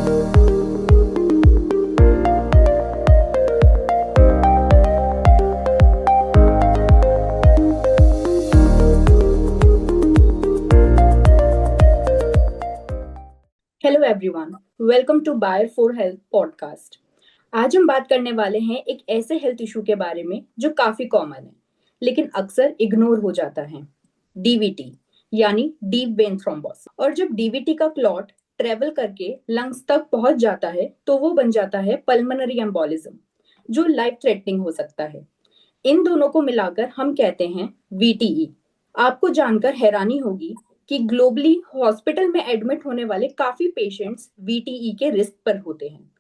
Hello everyone, welcome to Bayer for health podcast. आज हम बात करने वाले हैं एक ऐसे हेल्थ इशू के बारे में जो काफी कॉमन है लेकिन अक्सर इग्नोर हो जाता है। डीवीटी यानी डीप वेन थ्रोम्बोसिस। और जब डीवीटी का क्लॉट ट्रेवल करके लंग्स तक पहुंच जाता है तो वो बन जाता है पल्मोनरी एम्बोलिज्म, जो लाइफ थ्रेटनिंग हो सकता है। इन दोनों को मिलाकर हम कहते हैं वीटीई। आपको जानकर हैरानी होगी कि ग्लोबली हॉस्पिटल में एडमिट होने वाले काफी पेशेंट्स वीटीई के रिस्क पर होते हैं।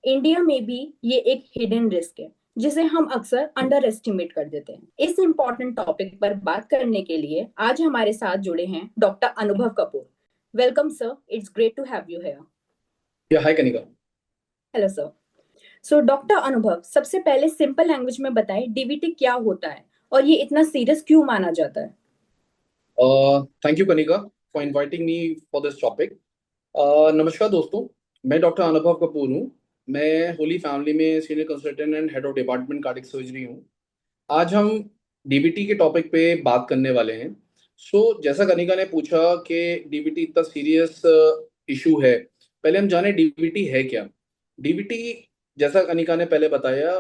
इंडिया में भी ये एक हिडन रिस्क है जिसे हम अक्सर अंडर एस्टिमेट कर देते हैं। इस इम्पोर्टेंट टॉपिक पर बात करने के लिए आज हमारे साथ जुड़े हैं doctor Anubhav Kapoor. Welcome sir, it's great to have you here. या hi Kanika. Hello sir. So doctor Anubhav, सबसे पहले सिंपल लैंग्वेज में बताएं डीवीटी क्या होता है और ये इतना सीरियस क्यों माना जाता है। Thank you Kanika for inviting me for this topic. नमस्कार दोस्तों, मैं डॉक्टर अनुभव कपूर हूँ। मैं होली फैमिली में senior consultant and head of department cardiac surgery हूँ। आज हम डीबीटी के टॉपिक पे बात करने वाले हैं। जैसा कनिका ने पूछा कि डीबीटी इतना सीरियस इशू है, पहले हम जाने डीबीटी है क्या। डीबीटी, जैसा कनिका ने पहले बताया,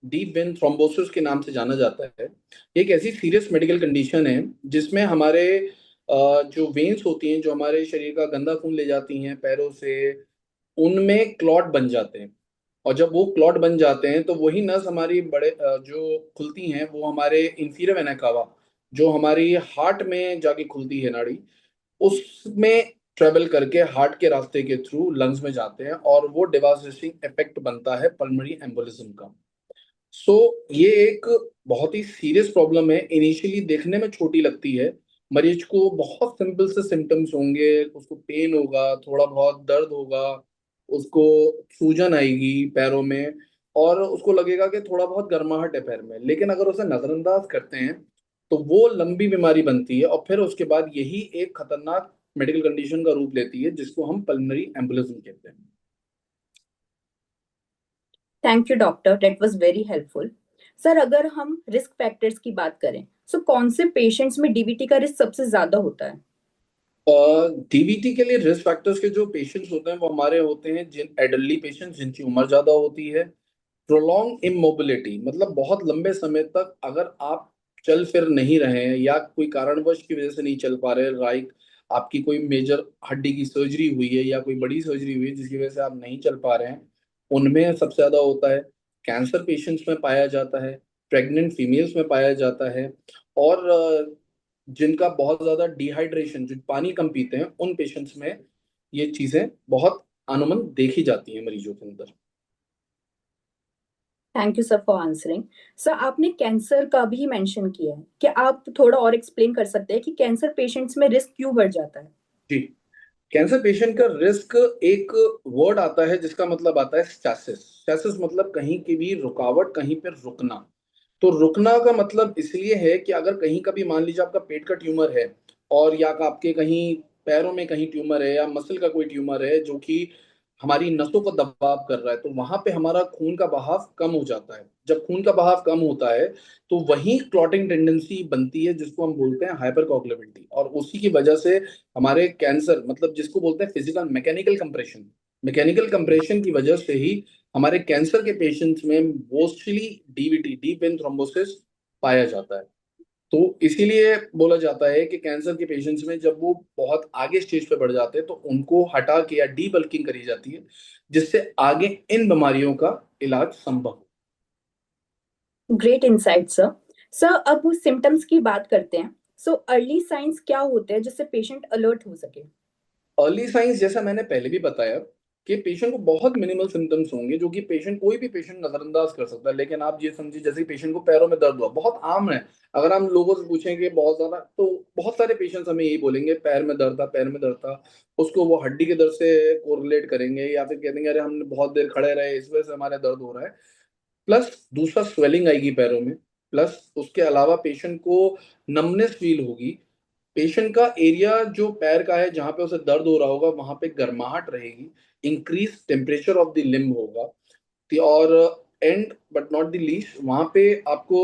डीप वेन थ्रोम्बोसिस के नाम से जाना जाता है। ये एक ऐसी सीरियस मेडिकल कंडीशन है जिसमें हमारे जो वेन्स होती हैं, जो हमारे शरीर का गंदा खून ले जाती हैं पैरों से, उनमें क्लॉट बन जाते हैं। और जब वो क्लॉट बन जाते हैं तो वही नस हमारी जो खुलती हैं, वो हमारे इंफीरियर वेना कावा, जो हमारी हार्ट में जाके खुलती है नाड़ी, उसमें ट्रेवल करके हार्ट के रास्ते के थ्रू लंग्स में जाते हैं और वो डिवास्टेटिंग इफेक्ट बनता है पल्मोनरी एम्बोलिज्म का। सो ये एक बहुत ही सीरियस प्रॉब्लम है। इनिशियली देखने में छोटी लगती है, मरीज को बहुत सिंपल से सिम्टम्स होंगे, उसको पेन होगा, थोड़ा बहुत दर्द होगा, उसको सूजन आएगी पैरों में, और उसको लगेगा कि थोड़ा बहुत गर्माहट है पैर में। लेकिन अगर उसे नजरअंदाज करते हैं तो वो लंबी बीमारी बनती है और फिर उसके बाद यही एक खतरनाक मेडिकल कंडीशन का रूप लेती है जिसको हम पल्मोनरी एम्बोलिज्म कहते हैं। Thank you doctor, that was very helpful. Sir, अगर हम रिस्क फैक्टर्स की बात करें, सो कौन से पेशेंट्स में डीवीटी का रिस्क सबसे ज्यादा होता है। डीवीटी के लिए रिस्क फैक्टर्स के जो पेशेंट्स होते हैं वो हमारे होते हैं जिन एडल्टली पेशेंट्स जिनकी उम्र ज्यादा होती है। प्रोलॉन्ग इमोबिलिटी, मतलब बहुत लंबे समय तक अगर आप चल फिर नहीं रहे हैं या कोई कारणवश की वजह से नहीं चल पा रहे, लाइक आपकी कोई मेजर हड्डी की सर्जरी हुई है या कोई बड़ी सर्जरी हुई है जिसकी वजह से आप नहीं चल पा रहे हैं, उनमें सबसे ज्यादा होता है। कैंसर पेशेंट्स में पाया जाता है, प्रेग्नेंट फीमेल्स में पाया जाता है, और जिनका बहुत ज्यादा डिहाइड्रेशन, जो पानी कम पीते हैं, उन पेशेंट्स में ये चीजें बहुत अनूमन देखी जाती हैं मरीजों के अंदर। Thank you sir for answering. Sir, आपने कैंसर का भी मेंशन किया है, क्या आप थोड़ा और एक्सप्लेन कर सकते हैं कि कैंसर पेशेंट्स में रिस्क क्यों बढ़ जाता है। जी, कैंसर पेशेंट का रिस्क, एक वर्ड आता है जिसका मतलब आता है स्टैसिस। स्टैसिस मतलब कहीं की भी रुकावट, कहीं पर रुकना। तो रुकना का मतलब इसलिए है कि अगर कहीं का भी मान लीजिए आपका पेट का ट्यूमर है, और या आपके कहीं पैरों में कहीं ट्यूमर है या मसल का कोई ट्यूमर है जो कि हमारी नसों को दबाव कर रहा है, तो वहां पे हमारा खून का बहाव कम हो जाता है। जब खून का बहाव कम होता है तो वही क्लॉटिंग टेंडेंसी बनती है जिसको हम बोलते हैं हाइपर कोगुलेबिलिटी, और उसी की वजह से हमारे कैंसर, मतलब जिसको बोलते हैं physical mechanical compression, mechanical compression की वजह से ही हमारे कैंसर के पेशेंट्स में mostly DVT, deep vein thrombosis, पाया जाता है। तो इसीलिए बोला जाता है कि कैंसर के पेशेंट्स में जब वो बहुत आगे स्टेज पे बढ़ जाते हैं तो उनको हटा के या डी बल्किंग करी जाती है, जिससे आगे इन बीमारियों का इलाज संभव हो। Great insight sir. सर, अब सिम्टम्स की बात करते हैं। सो अर्ली साइंस क्या होते हैं जिससे पेशेंट अलर्ट हो सके। अर्ली साइंस, जैसा मैंने पहले भी बताया, कि पेशेंट को बहुत मिनिमल सिम्टम्स होंगे जो कि पेशेंट, कोई भी पेशेंट नजरअंदाज कर सकता है। लेकिन आप ये समझिए, जैसे पेशेंट को पैरों में दर्द हुआ, बहुत आम है। अगर हम लोगों से पूछेंगे बहुत ज्यादा, तो बहुत सारे पेशेंट्स हमें यही बोलेंगे पैर में दर्द था, पैर में दर्द था। उसको वो हड्डी के दर्द से कोरिलेट करेंगे या फिर कह देंगे अरे हमने बहुत देर खड़े रहे इस वजह से हमारे दर्द हो रहा है। प्लस दूसरा स्वेलिंग आएगी पैरों में, प्लस उसके अलावा पेशेंट को नमनेस फील होगी। पेशेंट का एरिया जो पैर का है जहां पे उसे दर्द हो रहा होगा वहां पे गर्माहट रहेगी, increase temperature of the limb होगा। और and but not the least वहां पे आपको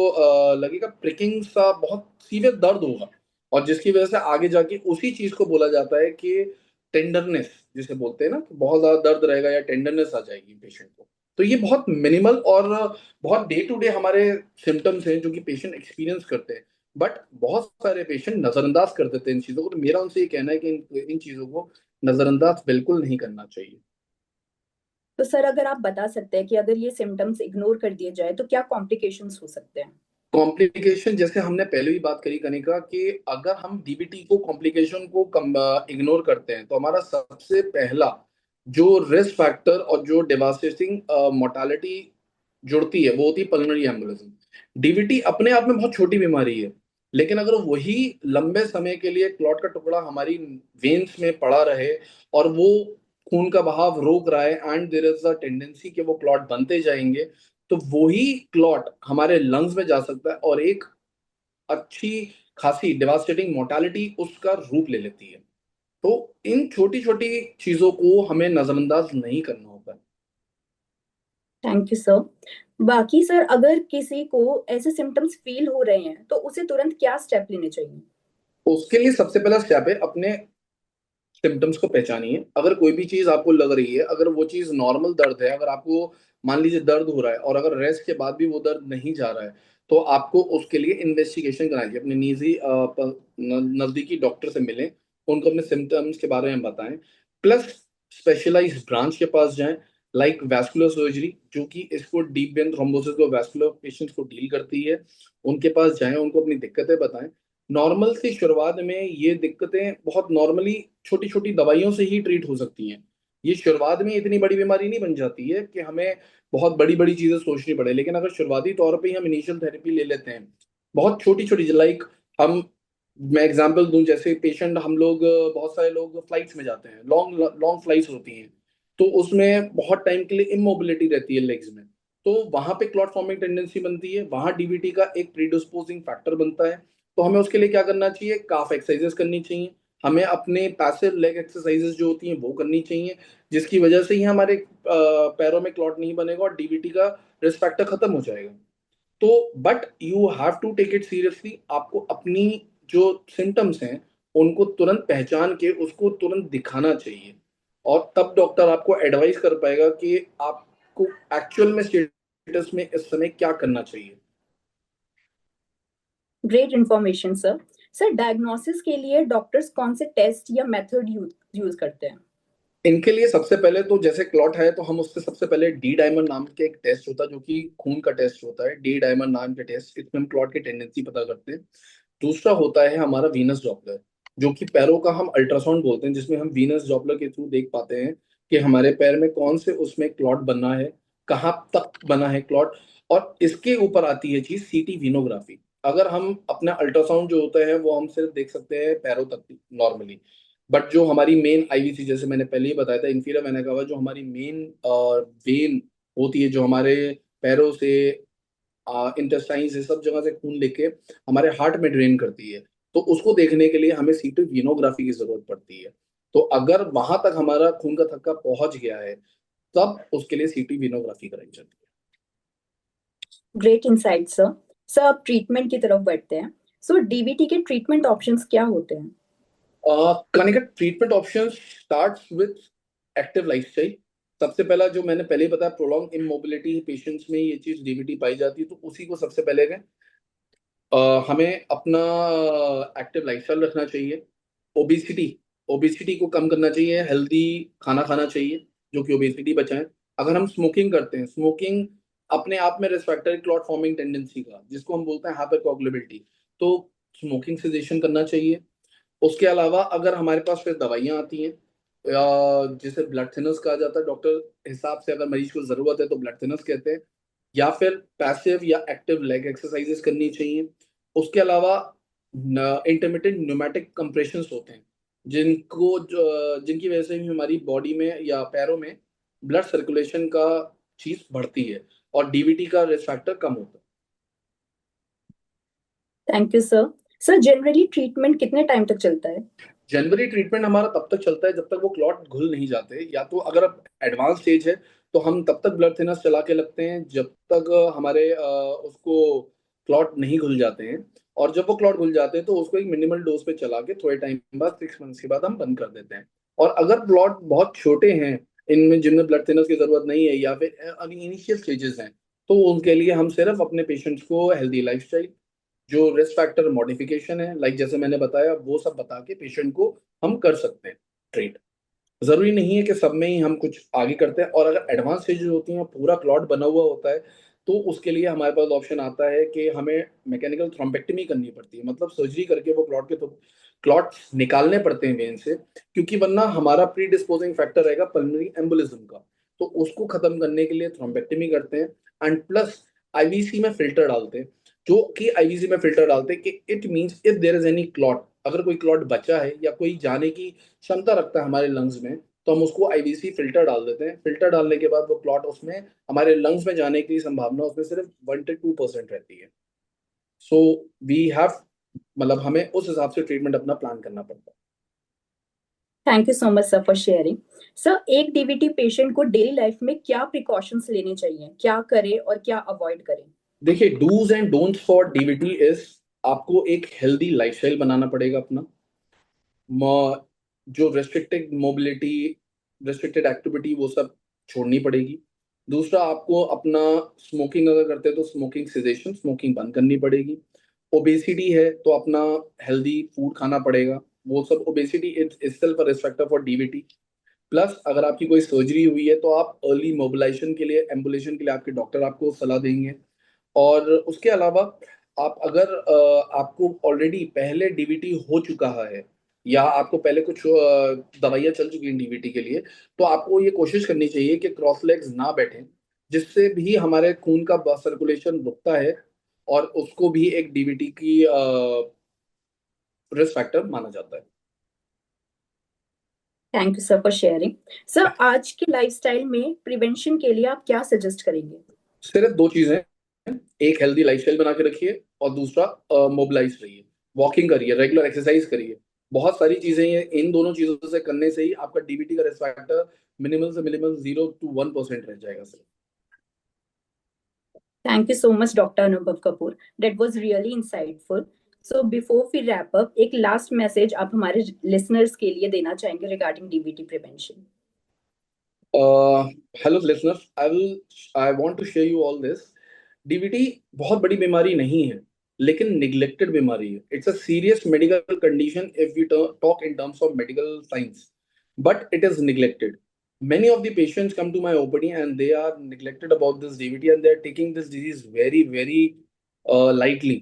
लगेगा प्रिकिंग सा, बहुत सीवियर दर्द होगा, और जिसकी वजह से आगे जाके उसी चीज को बोला जाता है कि टेंडरनेस, जिसे बोलते हैं ना, कि बहुत ज्यादा दर्द रहेगा या टेंडरनेस आ जाएगी पेशेंट को। तो ये बहुत मिनिमल और बहुत डे टू डे हमारे सिम्टम्स हैं जो कि पेशेंट एक्सपीरियंस करते हैं, बट बहुत सारे पेशेंट नजरअंदाज कर देते हैं इन चीजों को। तो मेरा उनसे ये कहना है कि इन चीजों को नजरअंदाज बिल्कुल नहीं करना चाहिए। तो सर अगर आप बता सकते हैं कि अगर ये सिम्टम्स इग्नोर कर दिए जाए तो क्या कॉम्प्लिकेशंस हो सकते हैं? कॉम्प्लिकेशन, जैसे हमने पहले भी बात करी कनिका, कि अगर हम डीबीटी को कॉम्प्लिकेशन को कम इग्नोर करते हैं तो हमारा सबसे पहला जो रिस्क फैक्टर और जो डेवास्टेटिंग मोर्टालिटी जुड़ती है वो होती है पल्मोनरी एम्बोलिज्म। डीबीटी अपने आप में बहुत छोटी बीमारी है, लेकिन अगर वही लंबे समय के लिए क्लॉट का टुकड़ा हमारी वेन्स में पड़ा रहे और वो खून का बहाव रोक रहा है and there is a tendency कि वो क्लॉट बनते जाएंगे, तो वही क्लॉट हमारे लंग्स में जा सकता है और एक अच्छी खासी डेवास्टेटिंग मोर्टालिटी उसका रूप ले लेती है। तो इन छोटी छोटी चीजों को हमें नजरअंदाज नहीं करना होता है। Thank you sir. बाकी सर अगर किसी को ऐसे सिम्टम्स फील हो रहे हैं तो उसे तुरंत क्या स्टेप लेने चाहिए? उसके लिए सबसे पहला स्टेप है, अपने सिम्टम्स को पहचानिए। अगर कोई भी चीज आपको लग रही है, अगर वो चीज नॉर्मल दर्द है, अगर आपको मान लीजिए दर्द हो रहा है और अगर रेस्ट के बाद भी वो दर्द नहीं जा रहा है, तो आपको उसके लिए इन्वेस्टिगेशन कराइए, अपने निजी नजदीकी डॉक्टर से मिलें, उनको अपने सिम्टम्स के बारे में बताएं। प्लस स्पेशलाइज्ड ब्रांच के पास जाएं, लाइक वैस्कुलर सर्जरी, जो कि इसको डीप वेन थ्रोम्बोसिस को, वैस्कुलर पेशेंट्स को डील करती है, उनके पास जाएं, उनको अपनी दिक्कतें बताएं। नॉर्मल सी शुरुआत में ये दिक्कतें बहुत नॉर्मली छोटी छोटी दवाइयों से ही ट्रीट हो सकती हैं। ये शुरुआत में इतनी बड़ी बीमारी नहीं बन जाती है कि हमें बहुत बड़ी बड़ी चीजें सोचनी पड़े, लेकिन अगर शुरुआती तौर पे ही हम इनिशियल थेरेपी ले लेते हैं, बहुत छोटी छोटी, लाइक हम, मैं एग्जांपल दूं, जैसे पेशेंट हम लोग बहुत सारे लोग फ्लाइट्स में जाते हैं, लॉन्ग लॉन्ग फ्लाइट्स होती हैं, तो उसमें बहुत टाइम के लिए इमोबिलिटी रहती है लेग्स में, तो वहां पे क्लॉट फॉर्मिंग टेंडेंसी बनती है, वहां डीवीटी का एक प्रीडिस्पोजिंग फैक्टर बनता है। तो हमें उसके लिए क्या करना चाहिए, काफ एक्सरसाइजेस करनी चाहिए, हमें अपने पैसिव लेग एक्सरसाइजेस जो होती हैं वो करनी चाहिए, जिसकी वजह से ही हमारे पैरों में क्लॉट नहीं बनेगा और डीवीटी का रिस्क फैक्टर खत्म हो जाएगा। तो but you have to take it seriously, आपको अपनी जो सिम्टम्स हैं उनको तुरंत पहचान के उसको तुरंत दिखाना चाहिए, और तब डॉक्टर आपको एडवाइस कर पाएगा कि आपको एक्चुअल में स्टेटस में इस समय क्या करना चाहिए। Great information sir. Sir diagnosis के लिए डॉक्टर्स कौन से टेस्ट या मेथड यूज करते हैं? इनके लिए सबसे पहले तो, जैसे क्लॉट है तो हम उससे सबसे पहले डी डायमंड नाम के एक टेस्ट होता है, जो कि खून का टेस्ट होता है, डी डायमंड नाम के टेस्ट, इसमें हम क्लॉट की टेंडेंसी पता करते हैं। दूसरा होता है हमारा वीनस डॉपलर, जो कि पैरों का हम अल्ट्रासाउंड बोलते हैं, जिसमें हम वीनस डॉपलर के थ्रू देख पाते हैं कि हमारे पैर में कौन से उसमें क्लॉट बना है, कहाँ तक बना है क्लॉट। और इसके ऊपर आती है चीज सीटी वीनोग्राफी। अगर हम अपना अल्ट्रासाउंड जो होता है वो हम सिर्फ देख सकते हैं पैरों तक नॉर्मली, बट जो हमारी मेन आईवीसी, जैसे मैंने पहले ही बताया था, इंफीरियर वेना कावा, जो हमारी मेन वेन होती है, जो हमारे पैरों से, इंटेस्टाइन से, सब जगह से खून लेके हमारे हार्ट में ड्रेन करती है, तो उसको देखने के लिए हमें सीटो वीनोग्राफी की जरूरत पड़ती है। तो अगर वहां तक हमारा खून का थक्का पहुंच गया है, तब उसके लिए सीटी वीनोग्राफी कराई जाती ग्रेट इंसाइट सर। सर अब ट्रीटमेंट की तरफ बढ़ते हैं। सो डीबीटी के ट्रीटमेंट ऑप्शंस क्या होते हैं? है। Kanika, treatment option starts with active lifestyle. सबसे पहला जो मैंने पहले ही बताया, प्रोलॉन्ग इमोबिलिटी पेशेंट्स में ये चीज डीवीटी पाई जाती है, तो उसी को सबसे पहले हमें अपना एक्टिव लाइफस्टाइल रखना चाहिए। ओबिसिटी, ओबिसिटी को कम करना चाहिए, हेल्दी खाना खाना चाहिए जो कि ओबिसिटी बचाए। अगर हम स्मोकिंग करते हैं, स्मोकिंग अपने आप में risk factor clot forming tendency का, जिसको हम बोलते हैं हाइपरकोगुलेबिलिटी, तो स्मोकिंग सेजेशन करना चाहिए। उसके अलावा अगर हमारे पास फिर दवाइयाँ आती हैं, या जिसे ब्लड थिनर्स कहा जाता है, डॉक्टर हिसाब से अगर मरीज को जरूरत है तो ब्लड थिनर्स कहते हैं, या फिर पैसिव या एक्टिव लेग एक्सरसाइजेस करनी चाहिए। उसके अलावा इंटरमिटेंट न्यूमेटिक कंप्रेशंस होते हैं, जिनकी वजह से भी हमारी बॉडी में या पैरों में ब्लड सर्कुलेशन का चीज बढ़ती है और डीवीटी का रिस्क फैक्टर कम होता है। Thank you sir. Sir generally treatment कितने टाइम तक चलता है? जनरली ट्रीटमेंट हमारा तब तक चलता है जब तक वो क्लॉट घुल नहीं जाते, या तो अगर अब एडवांस स्टेज है तो हम तब तक ब्लड थिनर्स चला के लगते हैं जब तक हमारे उसको क्लॉट नहीं घुल जाते हैं। और जब वो क्लॉट घुल जाते हैं तो उसको एक मिनिमल डोज पे चला के थोड़े टाइम बाद 6 मंथ्स के बाद हम बंद कर देते हैं। और अगर क्लॉट बहुत छोटे हैं, इनमें जिनमें ब्लड थिनर्स की जरूरत नहीं है या फिर इनिशियल स्टेजेस हैं, तो उनके लिए हम सिर्फ अपने पेशेंट्स को हेल्दी लाइफस्टाइल, जो रिस्क फैक्टर मॉडिफिकेशन है, लाइक जैसे मैंने बताया, वो सब बता के पेशेंट को हम कर सकते हैं ट्रीट। जरूरी नहीं है कि सब में ही हम कुछ आगे करते हैं। और अगर एडवांस स्टेजेस होती हैं, पूरा क्लॉट बना हुआ होता है, तो उसके लिए हमारे पास ऑप्शन आता है कि हमें मैकेनिकल थ्रोम्बेक्टमी करनी पड़ती है, मतलब सर्जरी करके वो क्लॉट के तो क्लॉट निकालने पड़ते हैं वेन से, क्योंकि वरना हमारा प्री डिस्पोजिंग फैक्टर रहेगा पल्मोनरी एम्बोलिज्म का। तो उसको खत्म करने के लिए थ्रोम्बेक्टमी करते हैं, एंड प्लस आईवीसी में फिल्टर डालते हैं। जो कि आईवीसी में फिल्टर डालते हैं कि it means if there is any clot, अगर कोई क्लॉट बचा है या कोई जाने की क्षमता रखता है हमारे लंग्स में, तो हम उसको आईवीसी फिल्टर डाल देते हैं। फिल्टर डालने के बाद वो क्लॉट उसमें हमारे लंग्स में जाने की संभावना उसमें सिर्फ 1 से 2% रहती है। सो वी हैव, मतलब हमें उस हिसाब से ट्रीटमेंट अपना प्लान करना पड़ता है। Thank you so much sir for sharing. Sir एक डीवीटी पेशेंट को डेली लाइफ में क्या प्रिकॉशंस लेने चाहिए, क्या करें और क्या अवॉइड करें? देखिए, dos and don'ts for DVT is, आपको एक हेल्दी लाइफस्टाइल बनाना पड़ेगा अपना। जो रेस्ट्रिक्टेड मोबिलिटी, रेस्ट्रिक्टेड एक्टिविटी, वो सब छोड़नी पड़ेगी। दूसरा, आपको अपना स्मोकिंग अगर करते हैं तो स्मोकिंग सिजेशन, स्मोकिंग बंद करनी पड़ेगी। ओबेसिटी है तो अपना हेल्दी फूड खाना पड़ेगा। वो सब, obesity is itself a risk factor for DVT. Plus अगर आपकी कोई सर्जरी हुई है तो आप अर्ली मोबिलाइजेशन के लिए, एम्बुलेशन के लिए आपके डॉक्टर आपको सलाह देंगे। और उसके अलावा आप अगर आपको ऑलरेडी पहले डीवीटी हो चुका है, या आपको पहले कुछ दवाइयाँ चल चुकी हैं डीवीटी के लिए, तो आपको ये कोशिश करनी चाहिए कि क्रॉस लेग्स ना बैठें, जिससे भी हमारे खून का सर्कुलेशन रुकता है और उसको भी एक डीवीटी की रिस्क फैक्टर माना जाता है। Thank you sir for sharing. Sir आज के लाइफस्टाइल में प्रिवेंशन के लिए आप क्या सजेस्ट करेंगे? सिर्फ दो चीजें, एक हेल्दी लाइफस्टाइल बना के रखिए और दूसरा मोबिलाइज रहिए, वॉकिंग करिए, रेगुलर एक्सरसाइज करिए। बहुत सारी चीजें हैं, इन दोनों चीजों से करने से ही आपका डीवीटी का रिस्क फैक्टर मिनिमम से मिनिमम 0 to 1% रह जाएगा sir. Thank you so much, Dr. Anubhav Kapoor. That was really insightful. So before we wrap up, एक last message आप हमारे listeners के लिए देना चाहेंगे regarding DVT prevention? Hello listeners, I want to share you all this. DVT बहुत बड़ी बीमारी नहीं है, लेकिन निग्लेक्टेड बीमारी है। It's a serious medical condition if we talk in terms of medical science, but it is neglected. Many of the patients come to my OPD and they are neglected about this DVT, and they are taking this disease very very lightly.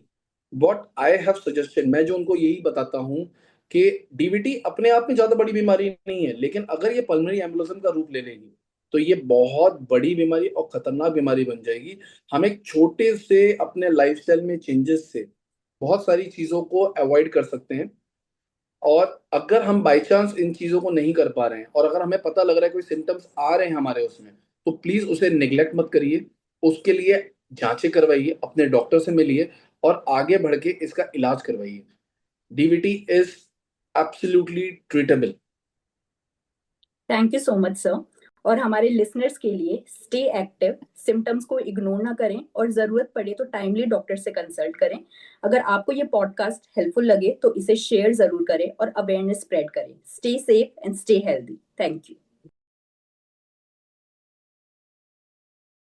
What I have suggested, मैं जो उनको यही बताता हूँ कि DVT अपने आप में ज्यादा बड़ी बीमारी नहीं है, लेकिन अगर ये पल्मोनरी एम्बोलिज्म का रूप ले लेगी तो ये बहुत बड़ी बीमारी और खतरनाक बीमारी बन जाएगी। हम एक छोटे से अपने लाइफस्टाइल में चेंजेस से बहुत सारी चीजों को अवॉइड कर सकते हैं। और अगर हम बाई चांस इन चीजों को नहीं कर पा रहे हैं, और अगर हमें पता लग रहा है कोई सिम्टम्स आ रहे हैं हमारे उसमें, तो प्लीज उसे निग्लेक्ट मत करिए। उसके लिए जांचें करवाइए, अपने डॉक्टर से मिलिए और आगे बढ़ के इसका इलाज करवाइए। DVT is absolutely treatable. Thank you so much sir. और हमारे लिसनर्स के लिए स्टे एक्टिव, सिम्टम्स को इग्नोर ना करें और जरूरत पड़े तो टाइमली डॉक्टर से कंसल्ट करें। अगर आपको ये पॉडकास्ट हेल्पफुल लगे तो इसे शेयर जरूर करें और अवेयरनेस स्प्रेड करें। Stay safe and stay healthy. Thank you.